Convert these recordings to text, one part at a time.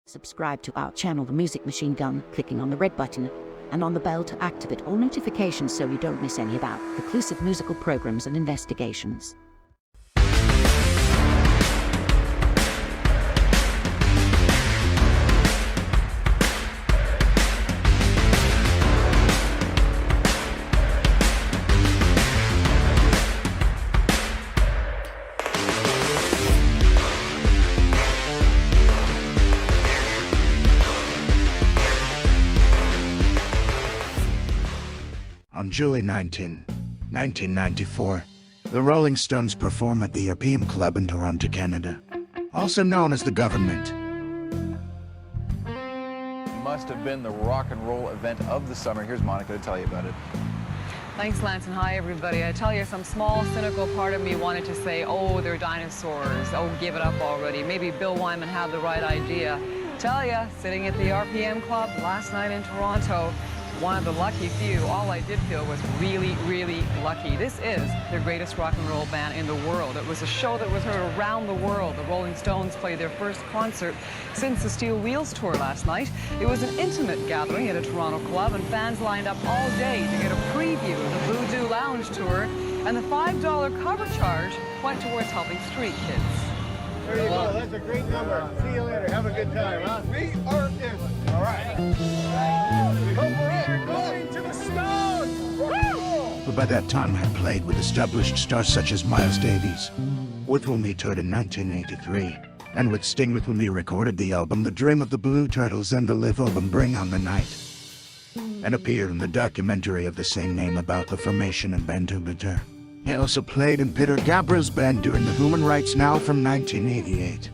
Subscribe to our channel, The Music Machine Gun, clicking on the red button and on the bell to activate all notifications so you don't miss any about exclusive musical programs and investigations. On July 19, 1994, the Rolling Stones perform at the European Club in Toronto, Canada, also known as the Guverment. Must have been the rock and roll event of the summer. Here's Monica to tell you about it. Thanks, Lance, and hi, everybody. I tell you, some small, cynical part of me wanted to say, oh, they're dinosaurs. Oh, give it up already. Maybe Bill Wyman had the right idea. Tell you, sitting at the RPM Club last night in Toronto, one of the lucky few, all I did feel was really, really lucky. This is their greatest rock and roll band in the world. It was a show that was heard around the world. The Rolling Stones played their first concert since the Steel Wheels tour last night. It was an intimate gathering at a Toronto club, and fans lined up all day to get a preview of the Voodoo Lounge tour, and the $5 cover charge went towards helping street kids. There you go. That's a great number. See you later. Have a good time, huh? We are in. All right. Going to the Stones! But by that time, I played with established stars such as Miles Davies, with whom he toured in 1983, and with Sting, with whom he recorded the album The Dream of the Blue Turtles and the live album Bring on the Night, and appeared in the documentary of the same name about the formation and band Jupiter. He also played in Peter Gabriel's band during the Human Rights Now from 1988.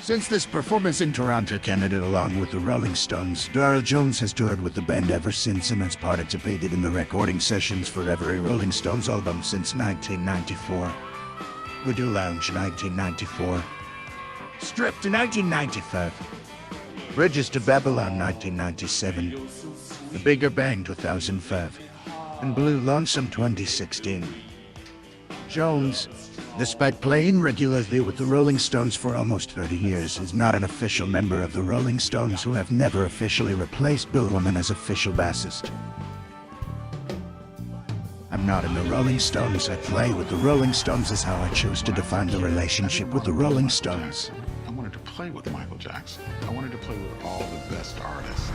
Since this performance in Toronto, Canada, along with the Rolling Stones, Darryl Jones has toured with the band ever since and has participated in the recording sessions for every Rolling Stones album since 1994. Voodoo Lounge 1994. Stripped in 1995. Bridges to Babylon 1997. The Bigger Bang 2005. And Blue Lonesome 2016. Jones, despite playing regularly with the Rolling Stones for almost 30 years, is not an official member of the Rolling Stones, who have never officially replaced Bill Wyman as official bassist. I'm not in the Rolling Stones. I play with the Rolling Stones is how I choose to define the relationship with the Rolling Stones. I wanted to play with Michael Jackson. I wanted to play with all the best artists.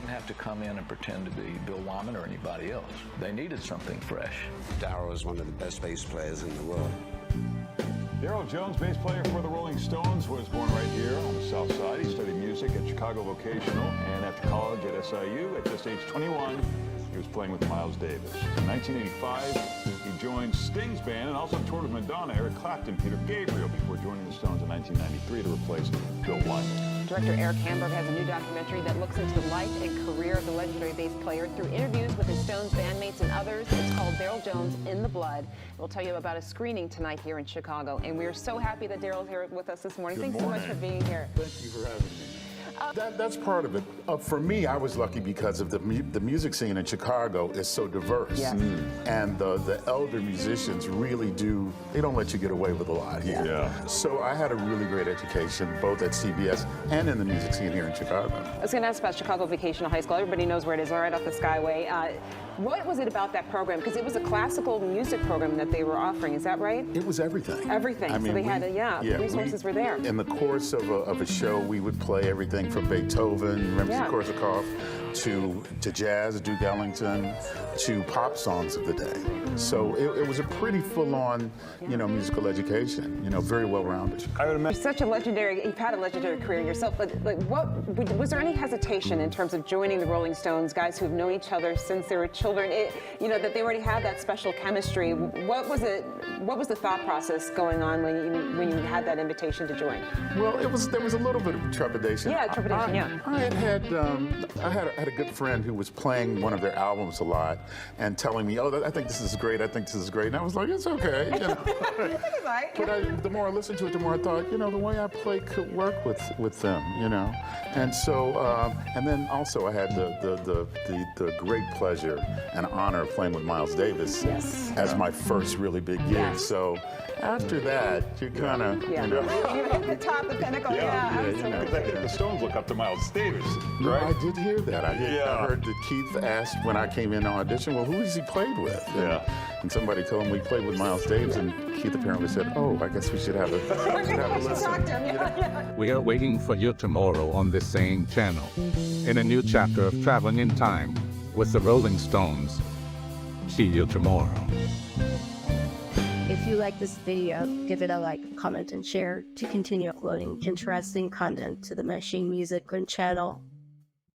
Have to come in and pretend to be Bill Wyman or anybody else. They needed something fresh. Darryl is one of the best bass players in the world. Darryl Jones, bass player for the Rolling Stones, was born right here on the South Side. He studied music at Chicago Vocational, and after college at SIU, at just age 21, he was playing with Miles Davies. In 1985, he joined Sting's band and also toured with Madonna, Eric Clapton, Peter Gabriel, before joining the Stones in 1993 to replace Bill Wyman. Director Eric Hamburg has a new documentary that looks into the life and career of the legendary bass player through interviews with his Stones bandmates and others. It's called Darryl Jones in the Blood. We'll tell you about a screening tonight here in Chicago. And we are so happy that Darryl's here with us this morning. Thanks so much for being here. Thank you for having me. That's part of it. For me, I was lucky because of the music scene in Chicago is so diverse. Yes. And the elder musicians really they don't let you get away with a lot here. Yeah. So I had a really great education, both at CBS and in the music scene here in Chicago. I was going to ask about Chicago Vocational High School. Everybody knows where it is, right off the Skyway. What was it about that program? Because it was a classical music program that they were offering, is that right? It was everything. Everything. I mean, so they had, resources were there. In the course of a show, we would play everything from Beethoven, Rimsky-Korsakov, to jazz, Duke Ellington, to pop songs of the day. So it was a pretty full-on, musical education. Very well-rounded. You've you've had a legendary career yourself. But was there any hesitation in terms of joining the Rolling Stones, guys who've known each other since they were children? That they already had that special chemistry. What was the thought process going on when you had that invitation to join? Well, there was a little bit of trepidation. Yeah, trepidation. I had had a good friend who was playing one of their albums a lot and telling me, "Oh, I think this is great. I think this is great." And I was like, "It's okay." You know? But the more I listened to it, the more I thought, the way I play could work with them, And so, and then also I had the great pleasure and honor of playing with Miles Davis as my first really big gig. So after that, you kind of, you hit the top, the pinnacle. Exactly. The Stones look up to Miles Davis, right? I did hear that. I heard that Keith asked when I came in to audition, well, who has he played with? And somebody told him we played with Miles Davis, and Keith apparently said, "Oh, I guess we should have a listen." We are waiting for you tomorrow on this same channel in a new chapter of Traveling in Time with the Rolling Stones. See you tomorrow. If you like this video, give it a like, comment, and share to continue uploading interesting content to the Machine Music channel.